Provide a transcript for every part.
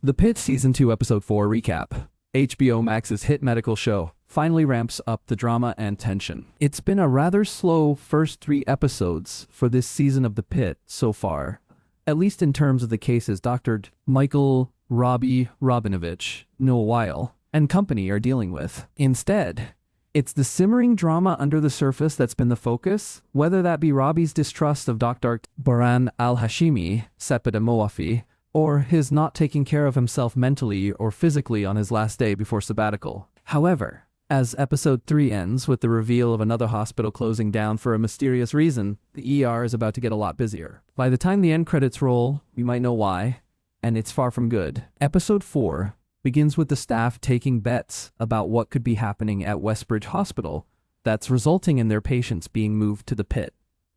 The Pitt Season 2 Episode 4 Recap. HBO Max's hit medical show finally ramps up the drama and tension. It's been a rather slow first 3 episodes for this season of The Pitt so far, at least in terms of the cases Dr. Michael Robbie Robinovich, Noah Weil, and company are dealing with. Instead, it's the simmering drama under the surface that's been the focus, whether that be Robbie's distrust of Dr. Baran al-Hashimi, Sepid Moafi, or his not taking care of himself mentally or physically on his last day before sabbatical. However, as episode 3 ends with the reveal of another hospital closing down for a mysterious reason, the ER is about to get a lot busier. By the time the end credits roll, we might know why, and it's far from good. Episode 4 begins with the staff taking bets about what could be happening at Westbridge Hospital that's resulting in their patients being moved to the Pitt.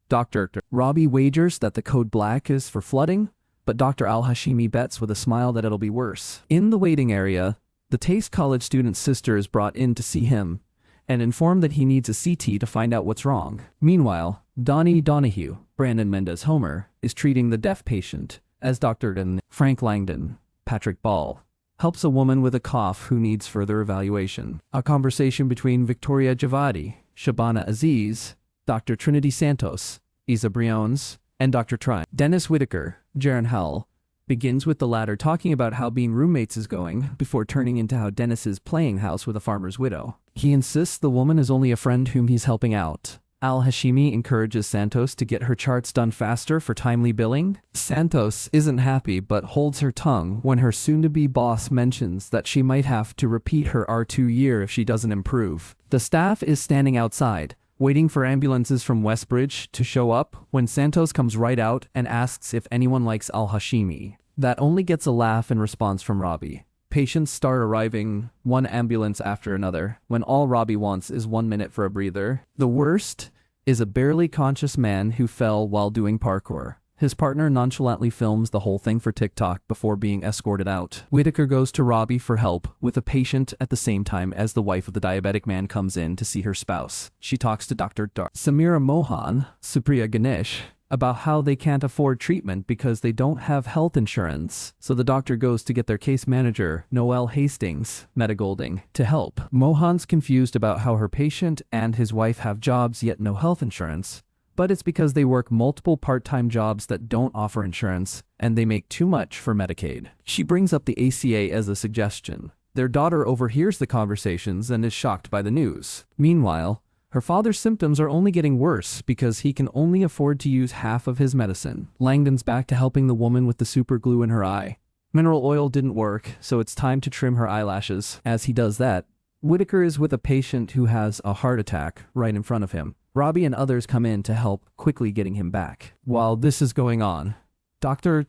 Dr. Robbie wagers that the code black is for flooding, but Dr. al-Hashimi bets with a smile that it'll be worse. In the waiting area, the Taste College student's sister is brought in to see him and informed that he needs a CT to find out what's wrong. Meanwhile, Donnie Donahue, Brandon Mendez Homer, is treating the deaf patient as Dr. Frank Langdon, Patrick Ball, helps a woman with a cough who needs further evaluation. A conversation between Victoria Javadi, Shabana Aziz, Dr. Trinity Santos, Isa Briones, and Dr. Trine. Dennis Whitaker, Jaron Howell, begins with the latter talking about how being roommates is going, before turning into how Dennis is playing house with a farmer's widow. He insists the woman is only a friend whom he's helping out. Al-Hashimi encourages Santos to get her charts done faster for timely billing. Santos isn't happy but holds her tongue when her soon-to-be boss mentions that she might have to repeat her R2 year if she doesn't improve. The staff is standing outside, waiting for ambulances from Westbridge to show up when Santos comes right out and asks if anyone likes al-Hashimi. That only gets a laugh in response from Robbie. Patients start arriving, one ambulance after another, when all Robbie wants is 1 minute for a breather. The worst is a barely conscious man who fell while doing parkour. His partner nonchalantly films the whole thing for TikTok before being escorted out. Whitaker goes to Robbie for help with a patient at the same time as the wife of the diabetic man comes in to see her spouse. She talks to Dr. Samira Mohan, Supriya Ganesh, about how they can't afford treatment because they don't have health insurance. So the doctor goes to get their case manager, Noel Hastings, Meta Golding, to help. Mohan's confused about how her patient and his wife have jobs yet no health insurance, but it's because they work multiple part-time jobs that don't offer insurance, and they make too much for Medicaid. She brings up the ACA as a suggestion. Their daughter overhears the conversations and is shocked by the news. Meanwhile, her father's symptoms are only getting worse because he can only afford to use half of his medicine. Langdon's back to helping the woman with the super glue in her eye. Mineral oil didn't work, so it's time to trim her eyelashes. As he does that, Whitaker is with a patient who has a heart attack right in front of him. Robbie and others come in to help, quickly getting him back. While this is going on, Dr.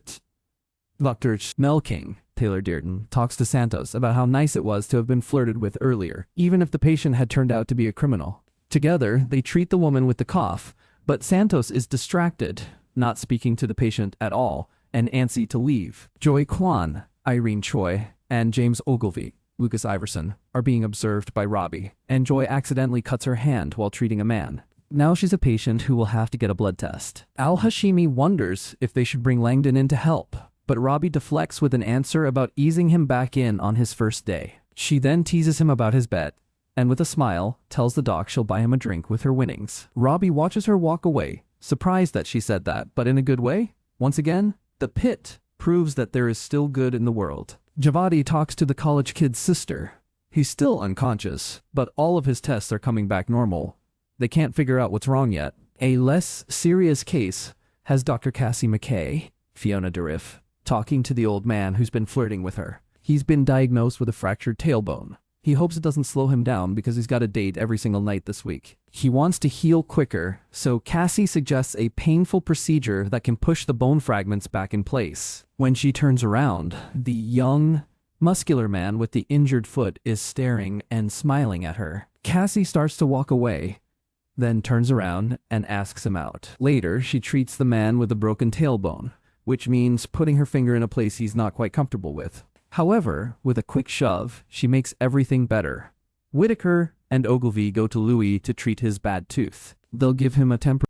Mel King, Taylor Dearden, talks to Santos about how nice it was to have been flirted with earlier, even if the patient had turned out to be a criminal. Together, they treat the woman with the cough, but Santos is distracted, not speaking to the patient at all, and antsy to leave. Joy Kwan, Irene Choi, and James Ogilvy, Lucas Iverson, are being observed by Robbie, and Joy accidentally cuts her hand while treating a man. Now she's a patient who will have to get a blood test. Al-Hashimi wonders if they should bring Langdon in to help, but Robbie deflects with an answer about easing him back in on his first day. She then teases him about his bet, and with a smile, tells the doc she'll buy him a drink with her winnings. Robbie watches her walk away, surprised that she said that, but in a good way. Once again, the Pitt proves that there is still good in the world. Javadi talks to the college kid's sister. He's still unconscious, but all of his tests are coming back normal. They can't figure out what's wrong yet. A less serious case has Dr. Cassie McKay, Fiona Dourif, talking to the old man who's been flirting with her. He's been diagnosed with a fractured tailbone. He hopes it doesn't slow him down because he's got a date every single night this week. He wants to heal quicker, so Cassie suggests a painful procedure that can push the bone fragments back in place. When she turns around, the young, muscular man with the injured foot is staring and smiling at her. Cassie starts to walk away, then turns around and asks him out. Later, she treats the man with a broken tailbone, which means putting her finger in a place he's not quite comfortable with. However, with a quick shove, she makes everything better. Whitaker and Ogilvy go to Louis to treat his bad tooth. They'll give him a temporary